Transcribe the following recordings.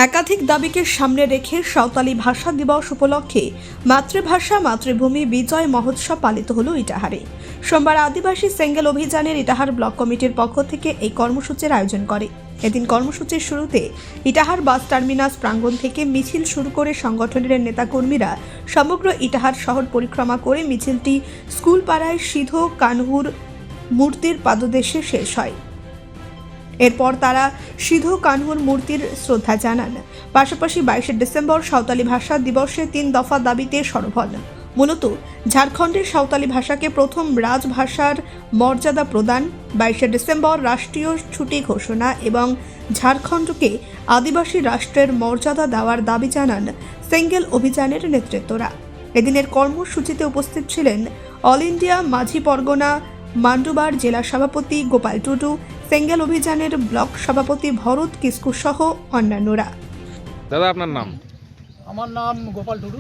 একাধিক দাবিকে সামনে রেখে সাঁওতালি ভাষা দিবস উপলক্ষে মাতৃভাষা মাতৃভূমি বিজয় মহোৎসব পালিত হলো ইটাহারে। সোমবার আদিবাসী সেঙ্গেল অভিযানের ইটাহার ব্লক কমিটির পক্ষ থেকে এই কর্মসূচির আয়োজন করে। এদিন কর্মসূচির শুরুতে ইটাহার বাস টার্মিনাস প্রাঙ্গণ থেকে মিছিল শুরু করে সংগঠনের নেতাকর্মীরা সমগ্র ইটাহার শহর পরিক্রমা করে মিছিলটি স্কুল পাড়ায় সিধো কানহুর মূর্তির পাদদেশে শেষ হয়। এরপর তারা সিধো কানহুর মূর্তির শ্রদ্ধা জানান। পাশাপাশি 22 ডিসেম্বর সাঁওতালি ভাষা দিবসে 3 দফা দাবিতে সরব হন। মূলত ঝাড়খণ্ডের সাঁওতালি ভাষাকে প্রথম রাজভাষার মর্যাদা প্রদান, 22 ডিসেম্বর রাষ্ট্রীয় ছুটি ঘোষণা এবং ঝাড়খণ্ডকে আদিবাসী রাষ্ট্রের মর্যাদা দেওয়ার দাবি জানান সেঙ্গেল অভিযানের নেতৃত্বরা। এদিনের কর্মসূচিতে উপস্থিত ছিলেন অল ইন্ডিয়া মাঝি পরগনা মান্ডুবার জেলা সভাপতি গোপাল টুডু, সেঙ্গেল অভিযানের ব্লক সভাপতি ভরত কিস্কু সহ অন্যান্যরা। দাদা, আপনার নাম? আমার নাম গোপাল টুডু।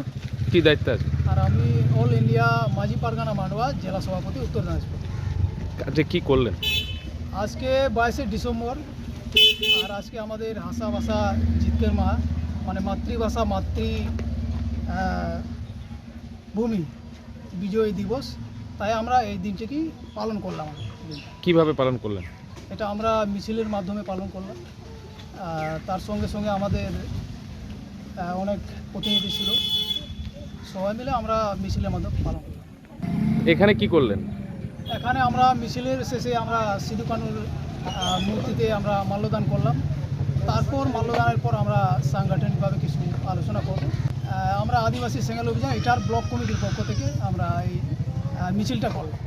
কি দায়িত্ব আছে? আর আমি অল ইন্ডিয়া মাঝি পারগানা মান্ডুয়া জেলা সভাপতি, উত্তর দিনাজপুর। আজকে কি করলেন? আজকে 22 ডিসেম্বর, আর আজকে আমাদের হাসা ভাষা জিতকের মা মানে মাতৃভাষা ভূমি বিজয় দিবস, তাই আমরা এই দিনটিকেই পালন করলাম। কিভাবে পালন করলেন? এটা আমরা মিছিলের মাধ্যমে পালন করলাম। তার সঙ্গে সঙ্গে আমাদের অনেক প্রতিনিধি ছিল, সবাই মিলে আমরা মিছিলের মাধ্যমে পালন করলাম। এখানে কি করলেন? এখানে আমরা মিছিলের শেষে আমরা সিধু কানুর মূর্তিতে আমরা মাল্যদান করলাম। তারপর মাল্যদানের পর আমরা সাংগঠনিকভাবে কিছু আলোচনা করব। আমরা আদিবাসী সেঙ্গেল অভিযান ইটাহার ব্লক কমিটির পক্ষ থেকে আমরা এই মিছিলটা করলাম।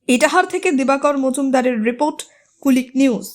ইটাহার থেকে দিবাকর মজুমদারের রিপোর্ট, কুলিক নিউজ।